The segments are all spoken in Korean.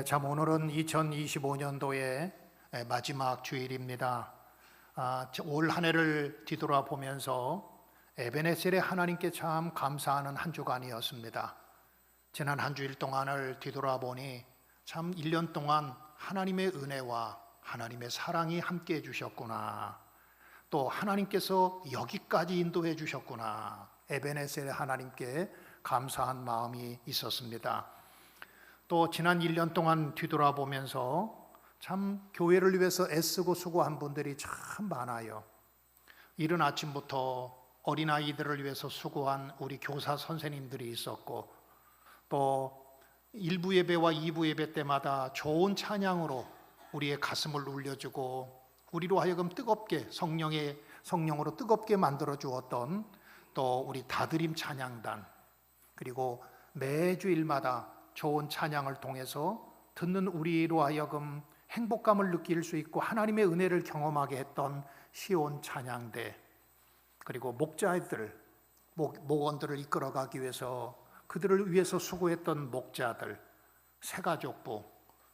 참 오늘은 2025년도의 마지막 주일입니다. 올 한 해를 뒤돌아보면서 에베네셀의 하나님께 참 감사하는 한 주간이었습니다. 지난 한 주일 동안을 뒤돌아보니 참 1년 동안 하나님의 은혜와 하나님의 사랑이 함께 해주셨구나. 또 하나님께서 여기까지 인도해 주셨구나. 에베네셀의 하나님께 감사한 마음이 있었습니다. 또 지난 1년 동안 뒤돌아보면서 참 교회를 위해서 애쓰고 수고한 분들이 참 많아요. 이른 아침부터 어린아이들을 위해서 수고한 우리 교사 선생님들이 있었고, 또 1부 예배와 2부 예배 때마다 좋은 찬양으로 우리의 가슴을 울려주고 우리로 하여금 뜨겁게 성령으로 뜨겁게 만들어 주었던 또 우리 다드림 찬양단, 그리고 매주일마다 좋은 찬양을 통해서 듣는 우리로 하여금 행복감을 느낄 수 있고 하나님의 은혜를 경험하게 했던 시온 찬양대, 그리고 목원들을 이끌어가기 위해서 그들을 위해서 수고했던 목자들, 새가족부,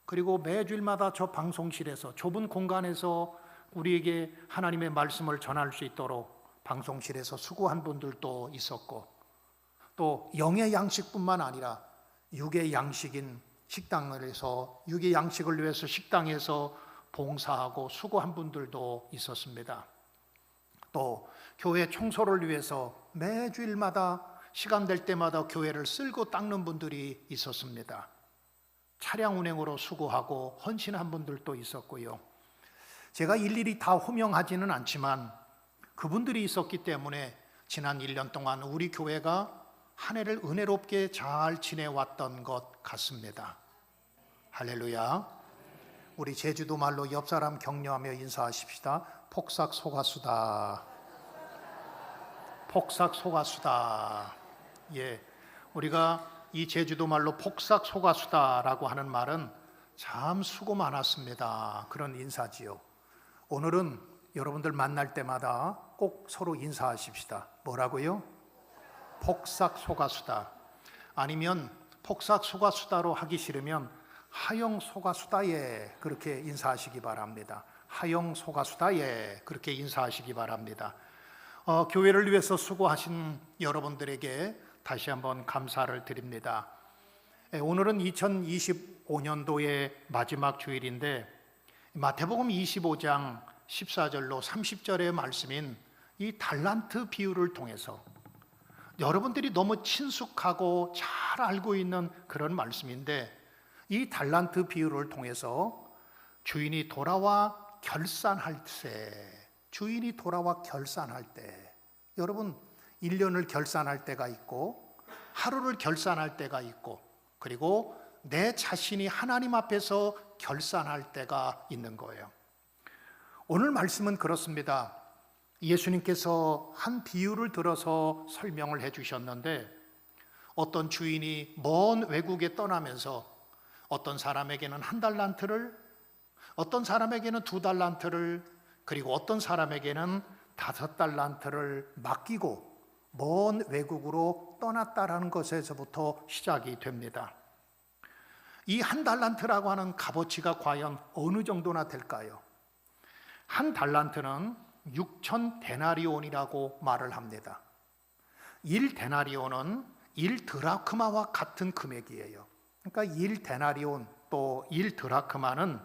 그리고 매주일마다 저 방송실에서 좁은 공간에서 우리에게 하나님의 말씀을 전할 수 있도록 방송실에서 수고한 분들도 있었고, 또 영의 양식뿐만 아니라 육의 양식인 식당에서 육의 양식을 위해서 식당에서 봉사하고 수고한 분들도 있었습니다. 또 교회 청소를 위해서 매주일마다 시간 될 때마다 교회를 쓸고 닦는 분들이 있었습니다. 차량 운행으로 수고하고 헌신한 분들도 있었고요. 제가 일일이 다 호명하지는 않지만 그분들이 있었기 때문에 지난 1년 동안 우리 교회가 한 해를 은혜롭게 잘 지내왔던 것 같습니다. 할렐루야. 우리 제주도 말로 옆 사람 격려하며 인사하십시다. 폭삭 속았수다. 폭삭 속았수다. 예, 우리가 이 제주도 말로 폭삭 속았수다라고 하는 말은 참 수고 많았습니다, 그런 인사지요. 오늘은 여러분들 만날 때마다 꼭 서로 인사하십시다. 뭐라고요? 폭삭 속았수다. 아니면 폭삭 속았수다로 하기 싫으면 하영 속았수다예, 그렇게 인사하시기 바랍니다. 하영 속았수다예, 그렇게 인사하시기 바랍니다. 교회를 위해서 수고하신 여러분들에게 다시 한번 감사를 드립니다. 오늘은 2025년도의 마지막 주일인데 마태복음 25장 14절로 30절의 말씀인 이 달란트 비유를 통해서 여러분들이 너무 친숙하고 잘 알고 있는 그런 말씀인데, 이 달란트 비유를 통해서 주인이 돌아와 결산할 때, 여러분 1년을 결산할 때가 있고 하루를 결산할 때가 있고, 그리고 내 자신이 하나님 앞에서 결산할 때가 있는 거예요. 오늘 말씀은 그렇습니다. 예수님께서 한 비유를 들어서 설명을 해주셨는데, 어떤 주인이 먼 외국에 떠나면서 어떤 사람에게는 1달란트를, 어떤 사람에게는 2달란트를, 그리고 어떤 사람에게는 5달란트를 맡기고 먼 외국으로 떠났다라는 것에서부터 시작이 됩니다. 이 1달란트라고 하는 값어치가 과연 어느 정도나 될까요? 1달란트는 6,000데나리온이라고 말을 합니다. 1데나리온은 1드라크마와 같은 금액이에요. 그러니까 1데나리온 또 1드라크마는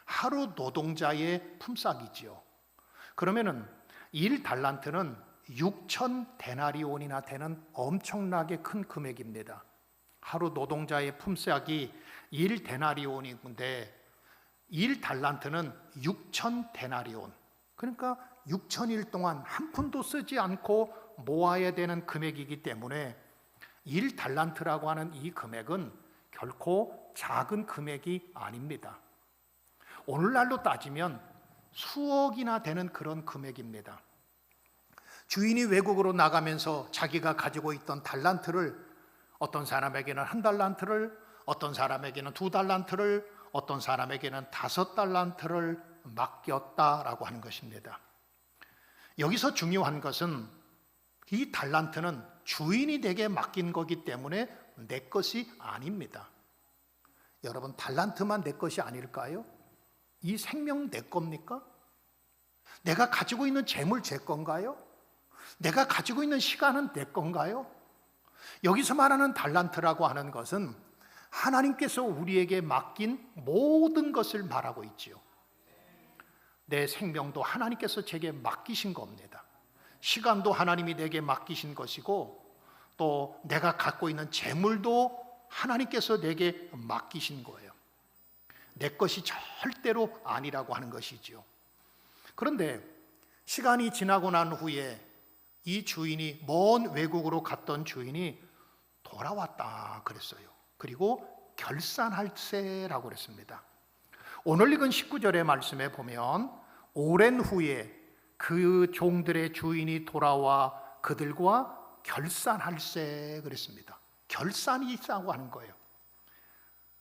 하루 노동자의 품삯이지요. 그러면은 1달란트는 6,000데나리온이나 되는 엄청나게 큰 금액입니다. 하루 노동자의 품삯이 1데나리온인데 1달란트는 6,000데나리온, 그러니까 6,000일 동안 한 푼도 쓰지 않고 모아야 되는 금액이기 때문에 1달란트라고 하는 이 금액은 결코 작은 금액이 아닙니다. 오늘날로 따지면 수억이나 되는 그런 금액입니다. 주인이 외국으로 나가면서 자기가 가지고 있던 달란트를, 어떤 사람에게는 1달란트를, 어떤 사람에게는 2달란트를, 어떤 사람에게는 5달란트를 맡겼다라고 하는 것입니다. 여기서 중요한 것은 이 달란트는 주인이 내게 맡긴 거기 때문에 내 것이 아닙니다. 여러분, 달란트만 내 것이 아닐까요? 이 생명 내 겁니까? 내가 가지고 있는 재물 제 건가요? 내가 가지고 있는 시간은 내 건가요? 여기서 말하는 달란트라고 하는 것은 하나님께서 우리에게 맡긴 모든 것을 말하고 있지요. 내 생명도 하나님께서 제게 맡기신 겁니다. 시간도 하나님이 내게 맡기신 것이고, 또 내가 갖고 있는 재물도 하나님께서 내게 맡기신 거예요. 내 것이 절대로 아니라고 하는 것이지요. 그런데 시간이 지나고 난 후에 이 주인이, 먼 외국으로 갔던 주인이 돌아왔다 그랬어요. 그리고 결산할세라고 그랬습니다. 오늘 읽은 19절의 말씀에 보면 오랜 후에 그 종들의 주인이 돌아와 그들과 결산할세 그랬습니다. 결산이 있다고 하는 거예요.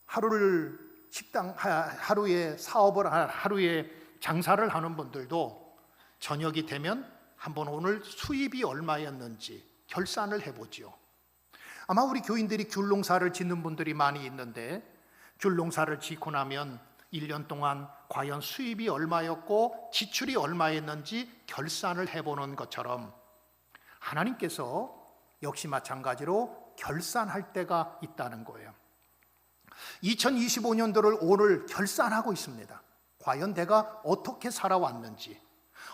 하루에 사업을, 하루에 장사를 하는 분들도 저녁이 되면 한번 오늘 수입이 얼마였는지 결산을 해보지요. 아마 우리 교인들이 귤농사를 짓는 분들이 많이 있는데, 귤농사를 짓고 나면 1년 동안 과연 수입이 얼마였고 지출이 얼마였는지 결산을 해보는 것처럼 하나님께서 역시 마찬가지로 결산할 때가 있다는 거예요. 2025년도를 오늘 결산하고 있습니다. 과연 내가 어떻게 살아왔는지,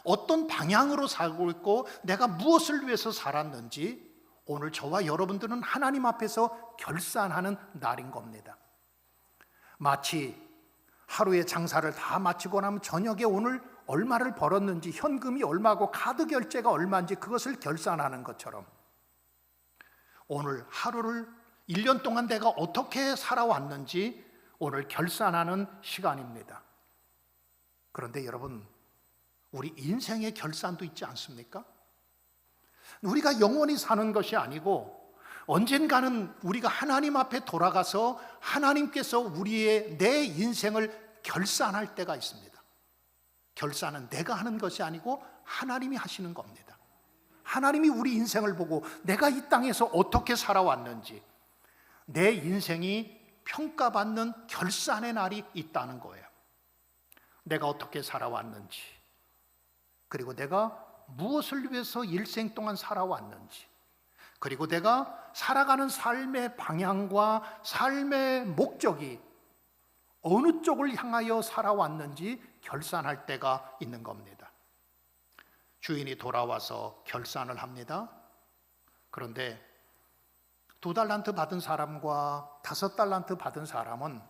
어떤 방향으로 살고 있고 내가 무엇을 위해서 살았는지 오늘 저와 여러분들은 하나님 앞에서 결산하는 날인 겁니다. 마치 하루의 장사를 다 마치고 나면 저녁에 오늘 얼마를 벌었는지, 현금이 얼마고 카드 결제가 얼마인지 그것을 결산하는 것처럼 오늘 하루를, 1년 동안 내가 어떻게 살아왔는지 오늘 결산하는 시간입니다. 그런데 여러분, 우리 인생의 결산도 있지 않습니까? 우리가 영원히 사는 것이 아니고 언젠가는 우리가 하나님 앞에 돌아가서 하나님께서 내 인생을 결산할 때가 있습니다. 결산은 내가 하는 것이 아니고 하나님이 하시는 겁니다. 하나님이 우리 인생을 보고 내가 이 땅에서 어떻게 살아왔는지, 내 인생이 평가받는 결산의 날이 있다는 거예요. 내가 어떻게 살아왔는지, 그리고 내가 무엇을 위해서 일생 동안 살아왔는지, 그리고 내가 살아가는 삶의 방향과 삶의 목적이 어느 쪽을 향하여 살아왔는지 결산할 때가 있는 겁니다. 주인이 돌아와서 결산을 합니다. 그런데 2달란트 받은 사람과 5달란트 받은 사람은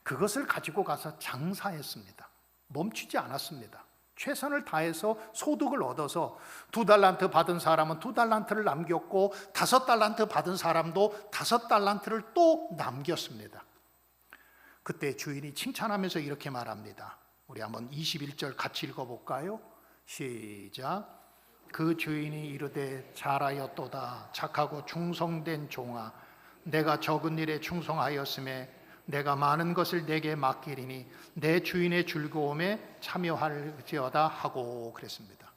그것을 가지고 가서 장사했습니다. 멈추지 않았습니다. 최선을 다해서 소득을 얻어서 2달란트 받은 사람은 2달란트를 남겼고 5달란트 받은 사람도 5달란트를 또 남겼습니다. 그때 주인이 칭찬하면서 이렇게 말합니다. 우리 한번 21절 같이 읽어볼까요? 시작. 그 주인이 이르되 잘하였도다 착하고 충성된 종아, 내가 적은 일에 충성하였음에 내가 많은 것을 내게 맡기리니 내 주인의 즐거움에 참여할지어다 하고 그랬습니다.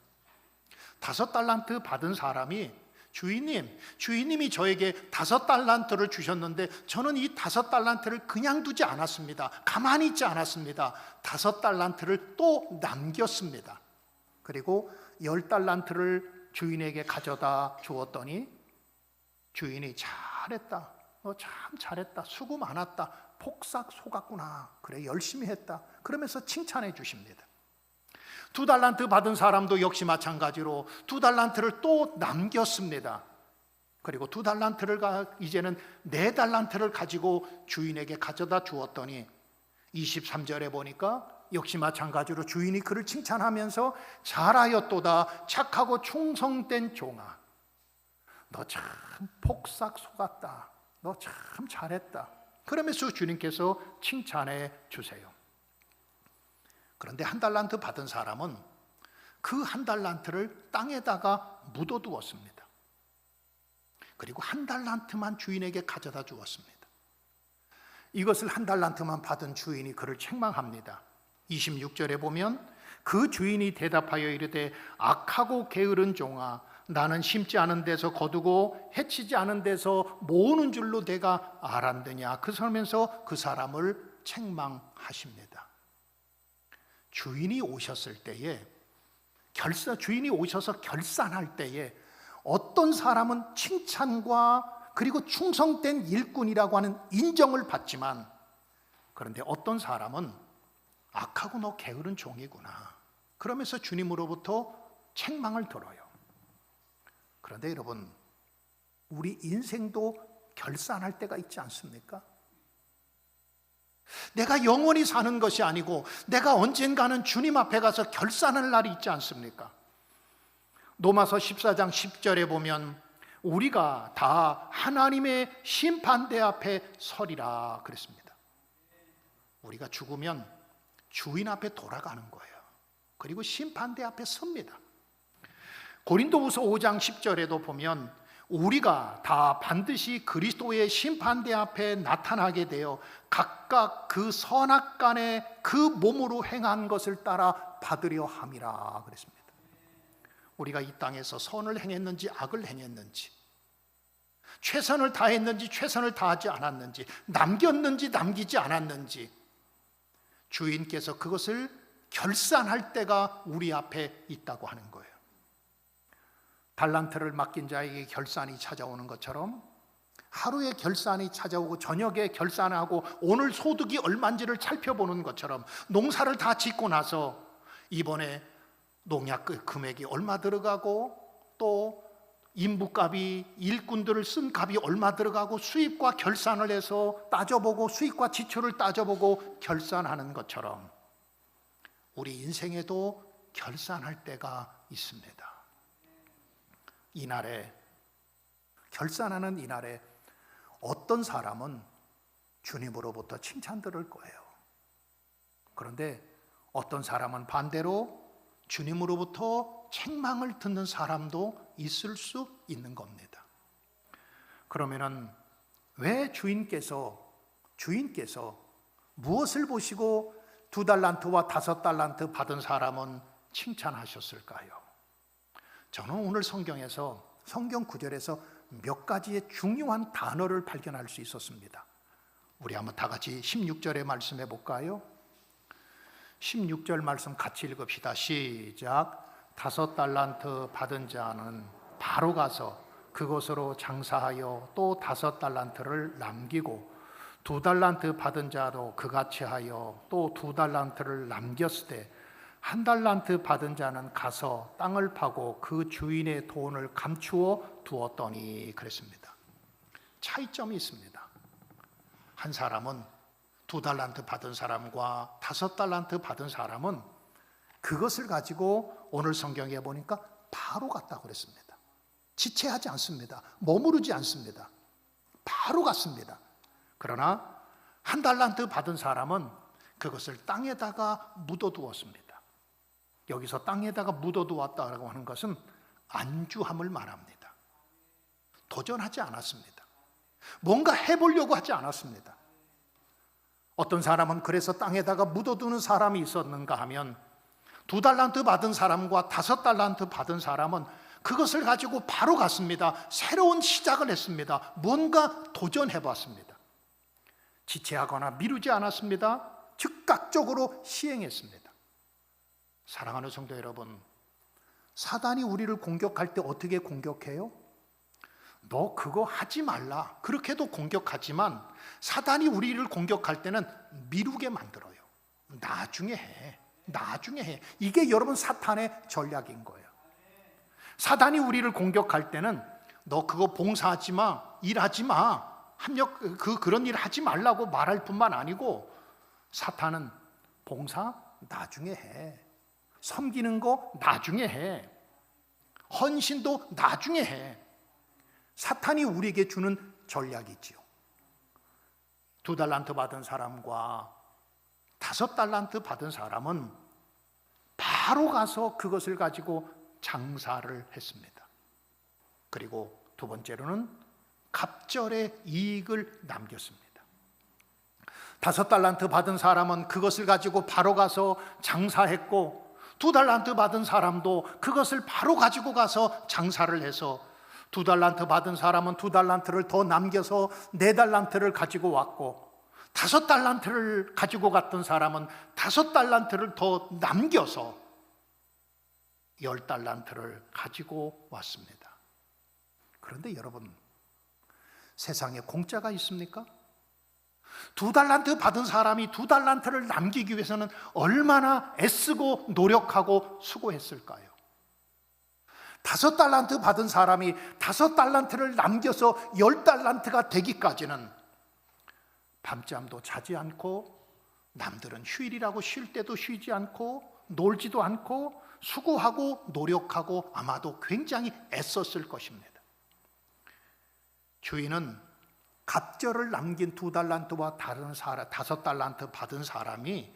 5달란트 받은 사람이 주인님이 저에게 5달란트를 주셨는데 저는 이 5달란트를 그냥 두지 않았습니다. 가만히 있지 않았습니다. 5달란트를 또 남겼습니다. 그리고 10달란트를 주인에게 가져다 주었더니 주인이 잘했다, 너 참 잘했다, 수고 많았다, 폭삭 속았구나, 그래 열심히 했다, 그러면서 칭찬해 주십니다. 2달란트 받은 사람도 역시 마찬가지로 2달란트를 또 남겼습니다. 그리고 2달란트를 이제는 4달란트를 가지고 주인에게 가져다 주었더니 23절에 보니까 역시 마찬가지로 주인이 그를 칭찬하면서 잘하였도다 착하고 충성된 종아, 너 참 폭삭 속았다, 너 참 잘했다, 그러면서 주님께서 칭찬해 주세요. 그런데 1달란트 받은 사람은 그 1달란트를 땅에다가 묻어두었습니다. 그리고 1달란트만 주인에게 가져다 주었습니다. 이것을 1달란트만 받은 주인이 그를 책망합니다. 26절에 보면 그 주인이 대답하여 이르되 악하고 게으른 종아, 나는 심지 않은 데서 거두고 해치지 않은 데서 모으는 줄로 내가 알았느냐. 그러면서 그 사람을 책망하십니다. 주인이 오셨을 때에 주인이 오셔서 결산할 때에 어떤 사람은 칭찬과 그리고 충성된 일꾼이라고 하는 인정을 받지만, 그런데 어떤 사람은 악하고 너 게으른 종이구나 그러면서 주님으로부터 책망을 들어요. 그런데 여러분, 우리 인생도 결산할 때가 있지 않습니까? 내가 영원히 사는 것이 아니고 내가 언젠가는 주님 앞에 가서 결산할 날이 있지 않습니까? 로마서 14장 10절에 보면 우리가 다 하나님의 심판대 앞에 서리라 그랬습니다. 우리가 죽으면 주인 앞에 돌아가는 거예요. 그리고 심판대 앞에 섭니다. 고린도후서 5장 10절에도 보면 우리가 다 반드시 그리스도의 심판대 앞에 나타나게 되어 각각 그 선악간에 그 몸으로 행한 것을 따라 받으려 함이라 그랬습니다. 우리가 이 땅에서 선을 행했는지 악을 행했는지, 최선을 다했는지 최선을 다하지 않았는지, 남겼는지 남기지 않았는지, 주인께서 그것을 결산할 때가 우리 앞에 있다고 하는 거예요. 달란트를 맡긴 자에게 결산이 찾아오는 것처럼 하루에 결산이 찾아오고 저녁에 결산하고 오늘 소득이 얼마인지를 살펴보는 것처럼 농사를 다 짓고 나서 이번에 농약 금액이 얼마 들어가고 또 인부값이 일꾼들을 쓴 값이 얼마 들어가고 수입과 결산을 해서 따져보고 수입과 지출을 따져보고 결산하는 것처럼 우리 인생에도 결산할 때가 있습니다. 이날에, 결산하는 이날에 어떤 사람은 주님으로부터 칭찬 들을 거예요. 그런데 어떤 사람은 반대로 주님으로부터 책망을 듣는 사람도 있을 수 있는 겁니다. 그러면은 왜 주인께서 무엇을 보시고 2달란트와 5달란트 받은 사람은 칭찬하셨을까요? 저는 오늘 성경 구절에서 몇 가지의 중요한 단어를 발견할 수 있었습니다. 우리 한번 다 같이 16절의 말씀해 볼까요? 16절 말씀 같이 읽읍시다. 시작. 5달란트 받은 자는 바로 가서 그곳으로 장사하여 또 5달란트를 남기고 2달란트 받은 자도 그같이 하여 또 2달란트를 남겼을 때 1달란트 받은 자는 가서 땅을 파고 그 주인의 돈을 감추어 두었더니 그랬습니다. 차이점이 있습니다. 한 사람은 2달란트 받은 사람과 5달란트 받은 사람은 그것을 가지고 오늘 성경에 보니까 바로 갔다고 그랬습니다. 지체하지 않습니다. 머무르지 않습니다. 바로 갔습니다. 그러나 1달란트 받은 사람은 그것을 땅에다가 묻어두었습니다. 여기서 땅에다가 묻어두었다고 하는 것은 안주함을 말합니다. 도전하지 않았습니다. 뭔가 해보려고 하지 않았습니다. 어떤 사람은 그래서 땅에다가 묻어두는 사람이 있었는가 하면 2달란트 받은 사람과 5달란트 받은 사람은 그것을 가지고 바로 갔습니다. 새로운 시작을 했습니다. 뭔가 도전해봤습니다. 지체하거나 미루지 않았습니다. 즉각적으로 시행했습니다. 사랑하는 성도 여러분, 사단이 우리를 공격할 때 어떻게 공격해요? 너 그거 하지 말라 그렇게도 공격하지만 사단이 우리를 공격할 때는 미루게 만들어요. 나중에 해. 이게 여러분 사탄의 전략인 거예요. 사단이 우리를 공격할 때는 너 그거 봉사하지 마, 일하지 마, 그런 일 하지 말라고 말할 뿐만 아니고 사탄은 봉사 나중에 해, 섬기는 거 나중에 해, 헌신도 나중에 해. 사탄이 우리에게 주는 전략이지요. 2달란트 받은 사람과 5달란트 받은 사람은 바로 가서 그것을 가지고 장사를 했습니다. 그리고 두 번째로는 갑절의 이익을 남겼습니다. 5달란트 받은 사람은 그것을 가지고 바로 가서 장사했고 2달란트 받은 사람도 그것을 바로 가지고 가서 장사를 해서 2달란트 받은 사람은 2달란트를 더 남겨서 4달란트를 가지고 왔고, 5달란트를 가지고 갔던 사람은 5달란트를 더 남겨서 10달란트를 가지고 왔습니다. 그런데 여러분, 세상에 공짜가 있습니까? 2달란트 받은 사람이 2달란트를 남기기 위해서는 얼마나 애쓰고 노력하고 수고했을까요? 5달란트 받은 사람이 5달란트를 남겨서 10달란트가 되기까지는 밤잠도 자지 않고, 남들은 휴일이라고 쉴 때도 쉬지 않고, 놀지도 않고, 수고하고 노력하고 아마도 굉장히 애썼을 것입니다. 주인은 갑절을 남긴 2달란트와 다른 사람, 5달란트 받은 사람이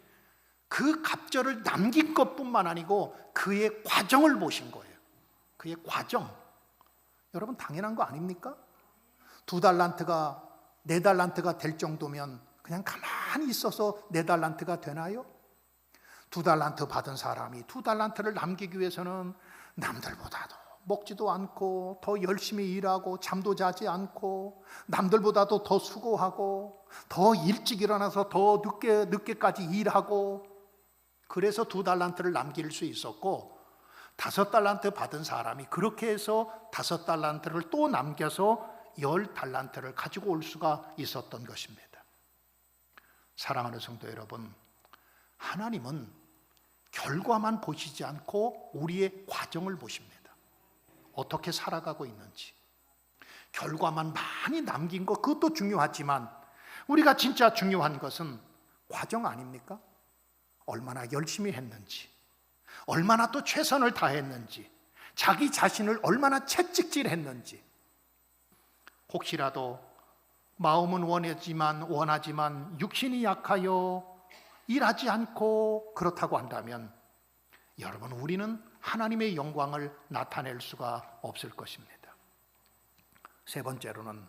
그 갑절을 남긴 것뿐만 아니고 그의 과정을 보신 거예요. 그의 과정. 여러분, 당연한 거 아닙니까? 2달란트가 4달란트가 될 정도면 그냥 가만히 있어서 4달란트가 되나요? 2달란트 받은 사람이 2달란트를 남기기 위해서는 남들보다도 먹지도 않고 더 열심히 일하고 잠도 자지 않고 남들보다도 더 수고하고 더 일찍 일어나서 더 늦게까지 일하고, 그래서 2달란트를 남길 수 있었고, 5달란트 받은 사람이 그렇게 해서 5달란트를 또 남겨서 10달란트를 가지고 올 수가 있었던 것입니다. 사랑하는 성도 여러분, 하나님은 결과만 보시지 않고 우리의 과정을 보십니다. 어떻게 살아가고 있는지. 결과만 많이 남긴 것, 그것도 중요하지만 우리가 진짜 중요한 것은 과정 아닙니까? 얼마나 열심히 했는지, 얼마나 또 최선을 다했는지, 자기 자신을 얼마나 채찍질했는지. 혹시라도 마음은 원하지만 육신이 약하여 일하지 않고 그렇다고 한다면, 여러분, 우리는 하나님의 영광을 나타낼 수가 없을 것입니다. 세 번째로는,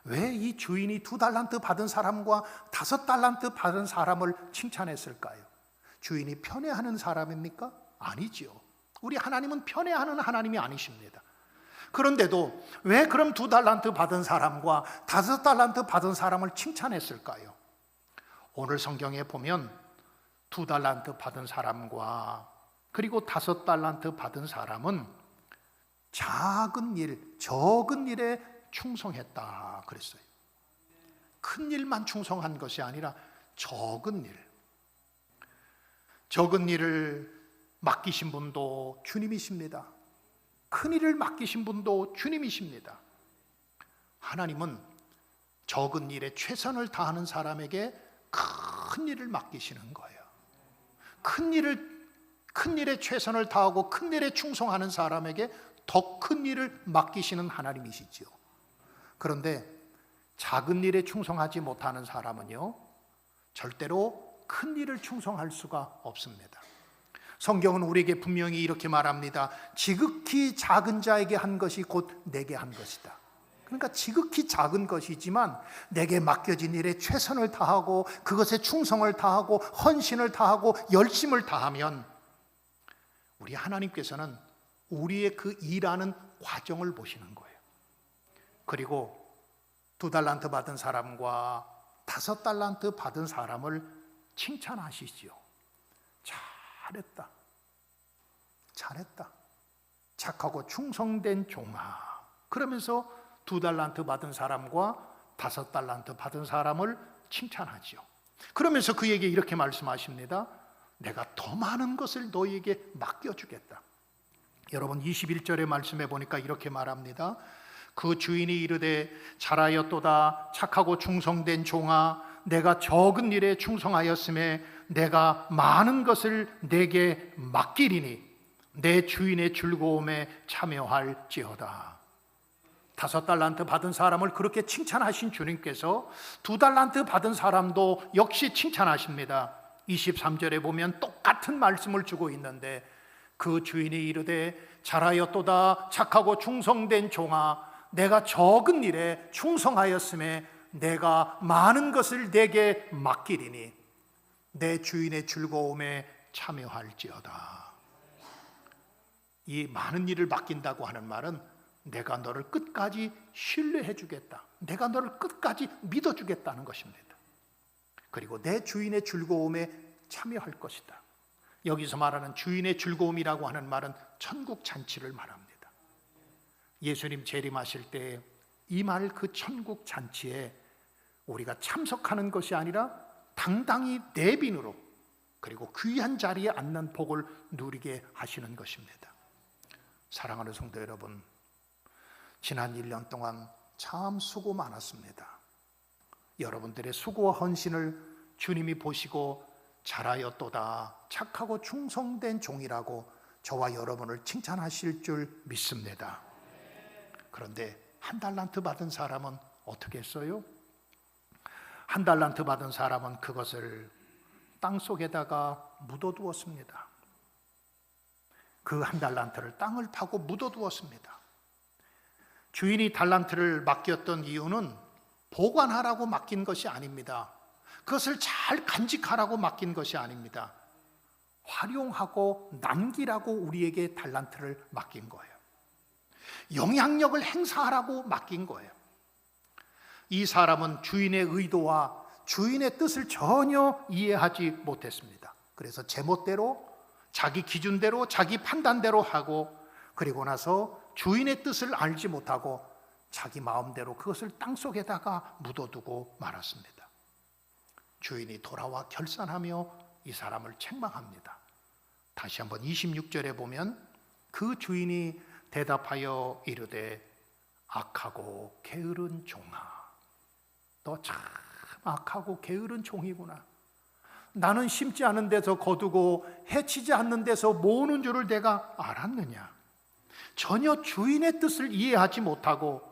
왜 이 주인이 2달란트 받은 사람과 5달란트 받은 사람을 칭찬했을까요? 주인이 편애하는 사람입니까? 아니지요. 우리 하나님은 편애하는 하나님이 아니십니다. 그런데도 왜 그럼 2달란트 받은 사람과 5달란트 받은 사람을 칭찬했을까요? 오늘 성경에 보면 2달란트 받은 사람과 그리고 5달란트 받은 사람은 작은 일, 적은 일에 충성했다 그랬어요. 큰 일만 충성한 것이 아니라 적은 일. 적은 일을 맡기신 분도 주님이십니다. 큰 일을 맡기신 분도 주님이십니다. 하나님은 적은 일에 최선을 다하는 사람에게 큰 일을 맡기시는 거예요. 큰 일에 최선을 다하고 큰 일에 충성하는 사람에게 더 큰 일을 맡기시는 하나님이시지요. 그런데 작은 일에 충성하지 못하는 사람은요, 절대로 큰 일을 충성할 수가 없습니다. 성경은 우리에게 분명히 이렇게 말합니다. 지극히 작은 자에게 한 것이 곧 내게 한 것이다. 그러니까 지극히 작은 것이지만 내게 맡겨진 일에 최선을 다하고 그것에 충성을 다하고 헌신을 다하고 열심을 다하면 우리 하나님께서는 우리의 그 일하는 과정을 보시는 거예요. 그리고 2달란트 받은 사람과 5달란트 받은 사람을 칭찬하시지요. 잘했다. 잘했다. 착하고 충성된 종아. 그러면서 2달란트 받은 사람과 5달란트 받은 사람을 칭찬하지요. 그러면서 그에게 이렇게 말씀하십니다. 내가 더 많은 것을 너희에게 맡겨주겠다. 여러분, 21절의 말씀에 보니까 이렇게 말합니다. 그 주인이 이르되 잘하였도다 착하고 충성된 종아, 내가 적은 일에 충성하였음에 내가 많은 것을 내게 맡기리니 내 주인의 즐거움에 참여할지어다. 5달란트 받은 사람을 그렇게 칭찬하신 주님께서 2달란트 받은 사람도 역시 칭찬하십니다. 23절에 보면 똑같은 말씀을 주고 있는데, 그 주인이 이르되 잘하였도다 착하고 충성된 종아, 내가 적은 일에 충성하였음에 내가 많은 것을 내게 맡기리니 내 주인의 즐거움에 참여할지어다. 이 많은 일을 맡긴다고 하는 말은 내가 너를 끝까지 신뢰해 주겠다, 내가 너를 끝까지 믿어 주겠다는 것입니다. 그리고 내 주인의 즐거움에 참여할 것이다. 여기서 말하는 주인의 즐거움이라고 하는 말은 천국 잔치를 말합니다. 예수님 재림하실 때 이 말, 그 천국 잔치에 우리가 참석하는 것이 아니라 당당히 내빈으로, 그리고 귀한 자리에 앉는 복을 누리게 하시는 것입니다. 사랑하는 성도 여러분, 지난 1년 동안 참 수고 많았습니다. 여러분들의 수고와 헌신을 주님이 보시고 잘하였도다, 착하고 충성된 종이라고 저와 여러분을 칭찬하실 줄 믿습니다. 그런데 한 달란트 받은 사람은 어떻게 했어요? 한 달란트 받은 사람은 그것을 땅 속에다가 묻어두었습니다. 그 한 달란트를 땅을 파고 묻어두었습니다. 주인이 달란트를 맡겼던 이유는 보관하라고 맡긴 것이 아닙니다. 그것을 잘 간직하라고 맡긴 것이 아닙니다. 활용하고 남기라고 우리에게 달란트를 맡긴 거예요. 영향력을 행사하라고 맡긴 거예요. 이 사람은 주인의 의도와 주인의 뜻을 전혀 이해하지 못했습니다. 그래서 제멋대로, 자기 기준대로, 자기 판단대로 하고, 그리고 나서 주인의 뜻을 알지 못하고 자기 마음대로 그것을 땅속에다가 묻어두고 말았습니다. 주인이 돌아와 결산하며 이 사람을 책망합니다. 다시 한번 26절에 보면 그 주인이 대답하여 이르되 악하고 게으른 종아, 너 참 악하고 게으른 종이구나. 나는 심지 않은 데서 거두고 해치지 않는 데서 모으는 줄을 내가 알았느냐. 전혀 주인의 뜻을 이해하지 못하고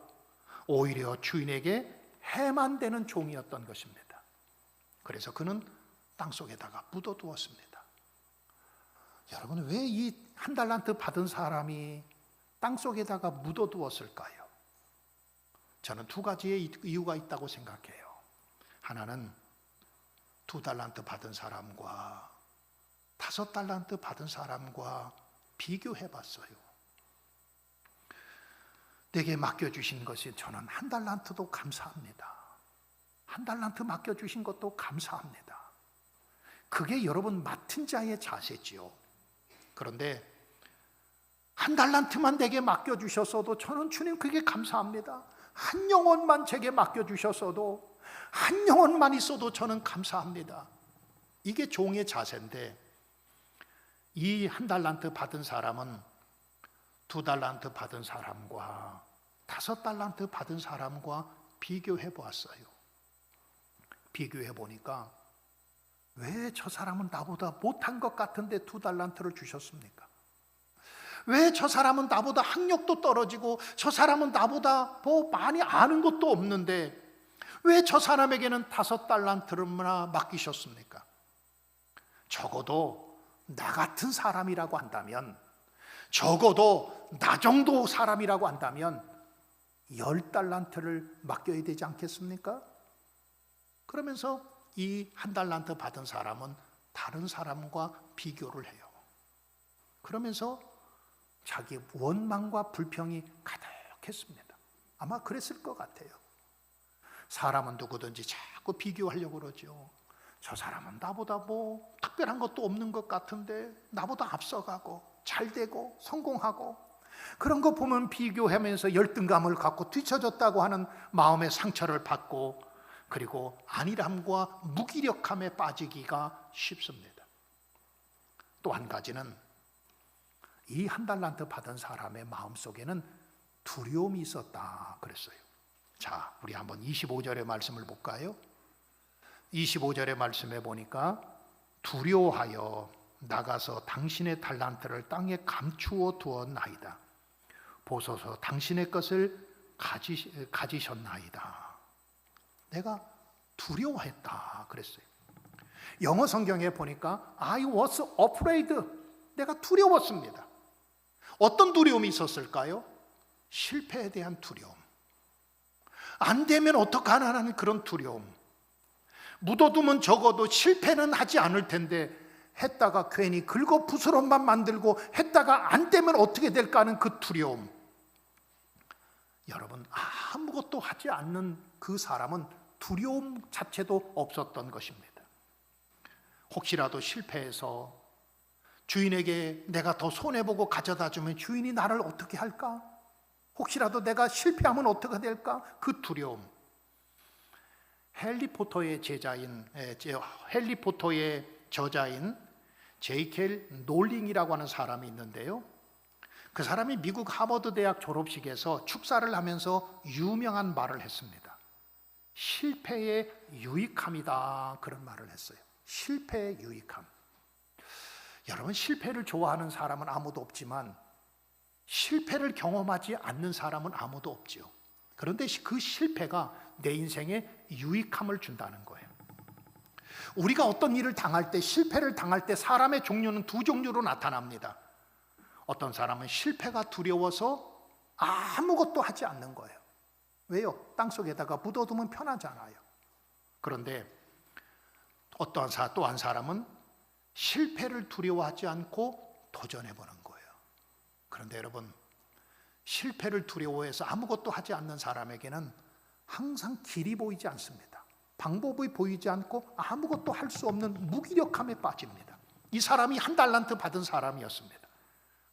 오히려 주인에게 해만 되는 종이었던 것입니다. 그래서 그는 땅속에다가 묻어두었습니다. 여러분, 왜 이 한 달란트 받은 사람이 땅속에다가 묻어두었을까요? 저는 두 가지의 이유가 있다고 생각해요. 하나는 2달란트 받은 사람과 5달란트 받은 사람과 비교해 봤어요. 내게 맡겨주신 것이, 저는 1달란트도 감사합니다. 1달란트 맡겨주신 것도 감사합니다. 그게 여러분 맡은 자의 자세지요. 그런데 1달란트만 내게 맡겨주셨어도 저는 주님 그게 감사합니다. 한 영혼만 제게 맡겨주셨어도, 한 영혼만 있어도 저는 감사합니다. 이게 종의 자세인데, 이 1달란트 받은 사람은 2달란트 받은 사람과 5달란트 받은 사람과 비교해 보았어요. 비교해 보니까 왜 저 사람은 나보다 못한 것 같은데 2달란트를 주셨습니까? 왜 저 사람은 나보다 학력도 떨어지고 저 사람은 나보다 뭐 많이 아는 것도 없는데 왜 저 사람에게는 5달란트를나 맡기셨습니까? 적어도 나 같은 사람이라고 한다면, 적어도 나 정도 사람이라고 한다면 10달란트를 맡겨야 되지 않겠습니까? 그러면서 이 1달란트 받은 사람은 다른 사람과 비교를 해요. 그러면서 자기 원망과 불평이 가득했습니다. 아마 그랬을 것 같아요. 사람은 누구든지 자꾸 비교하려고 그러죠. 저 사람은 나보다 뭐 특별한 것도 없는 것 같은데 나보다 앞서가고 잘되고 성공하고, 그런 거 보면 비교하면서 열등감을 갖고 뒤처졌다고 하는 마음의 상처를 받고, 그리고 안일함과 무기력함에 빠지기가 쉽습니다. 또 한 가지는 이 1달란트 받은 사람의 마음속에는 두려움이 있었다 그랬어요. 자, 우리 한번 25절의 말씀을 볼까요? 25절의 말씀에 보니까 두려워하여 나가서 당신의 달란트를 땅에 감추어 두었나이다. 보소서 당신의 것을 가지셨나이다. 내가 두려워했다 그랬어요. 영어 성경에 보니까 I was afraid, 내가 두려웠습니다. 어떤 두려움이 있었을까요? 실패에 대한 두려움, 안 되면 어떡하나라는 그런 두려움. 묻어두면 적어도 실패는 하지 않을 텐데 했다가 괜히 긁어 부스럼만 만들고 했다가 안 되면 어떻게 될까 하는 그 두려움. 여러분, 아무것도 하지 않는 그 사람은 두려움 자체도 없었던 것입니다. 혹시라도 실패해서 주인에게 내가 더 손해보고 가져다 주면 주인이 나를 어떻게 할까? 혹시라도 내가 실패하면 어떻게 될까? 그 두려움. 해리포터의 저자인 J.K. 롤링이라고 하는 사람이 있는데요. 그 사람이 미국 하버드 대학 졸업식에서 축사를 하면서 유명한 말을 했습니다. 실패의 유익함이다, 그런 말을 했어요. 실패의 유익함. 여러분, 실패를 좋아하는 사람은 아무도 없지만 실패를 경험하지 않는 사람은 아무도 없지요. 그런데 그 실패가 내 인생에 유익함을 준다는 거예요. 우리가 어떤 일을 당할 때, 실패를 당할 때 사람의 종류는 두 종류로 나타납니다. 어떤 사람은 실패가 두려워서 아무것도 하지 않는 거예요. 왜요? 땅속에다가 묻어두면 편하잖아요. 그런데 또 한 사람은 실패를 두려워하지 않고 도전해보는 거예요. 그런데 여러분, 실패를 두려워해서 아무것도 하지 않는 사람에게는 항상 길이 보이지 않습니다. 방법이 보이지 않고 아무것도 할 수 없는 무기력함에 빠집니다. 이 사람이 1달란트 받은 사람이었습니다.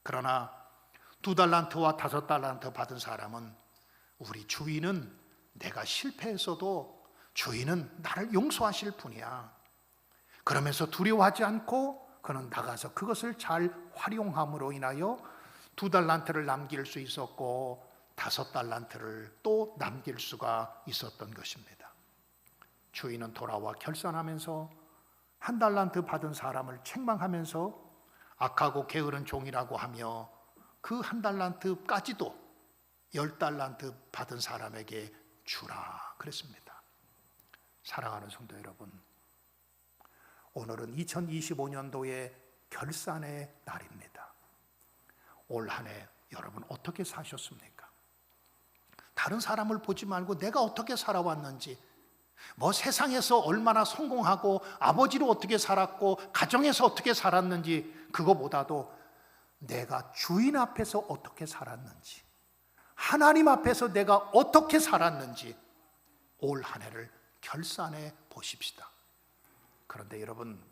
그러나 2달란트와 5달란트 받은 사람은, 우리 주인은 내가 실패했어도 주인은 나를 용서하실 분이야. 그러면서 두려워하지 않고 그는 나가서 그것을 잘 활용함으로 인하여 2달란트를 남길 수 있었고 5달란트를 또 남길 수가 있었던 것입니다. 주인은 돌아와 결산하면서 1달란트 받은 사람을 책망하면서 악하고 게으른 종이라고 하며 그 1달란트까지도 10달란트 받은 사람에게 주라 그랬습니다. 사랑하는 성도 여러분, 오늘은 2025년도의 결산의 날입니다. 올 한 해 여러분 어떻게 사셨습니까? 다른 사람을 보지 말고 내가 어떻게 살아왔는지, 세상에서 얼마나 성공하고 아버지로 어떻게 살았고 가정에서 어떻게 살았는지, 그거보다도 내가 주인 앞에서 어떻게 살았는지, 하나님 앞에서 내가 어떻게 살았는지 올 한 해를 결산해 보십시다. 그런데 여러분,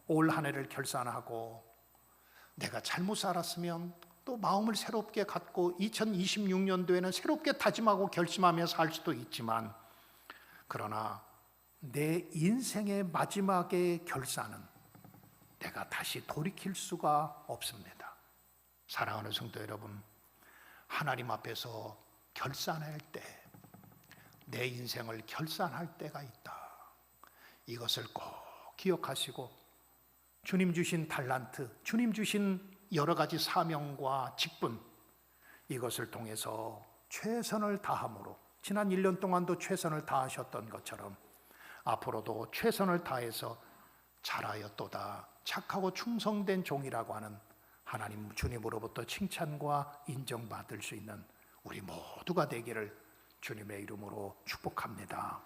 올 한 해를 결산하고 내가 잘못 살았으면 또 마음을 새롭게 갖고 2026년도에는 새롭게 다짐하고 결심하며 살 수도 있지만, 그러나 내 인생의 마지막의 결산은 내가 다시 돌이킬 수가 없습니다. 사랑하는 성도 여러분, 하나님 앞에서 결산할 때, 내 인생을 결산할 때가 있다. 이것을 꼭 기억하시고 주님 주신 달란트, 주님 주신 여러 가지 사명과 직분, 이것을 통해서 최선을 다함으로, 지난 1년 동안도 최선을 다하셨던 것처럼 앞으로도 최선을 다해서 잘하였도다, 착하고 충성된 종이라고 하는 하나님 주님으로부터 칭찬과 인정받을 수 있는 우리 모두가 되기를 주님의 이름으로 축복합니다.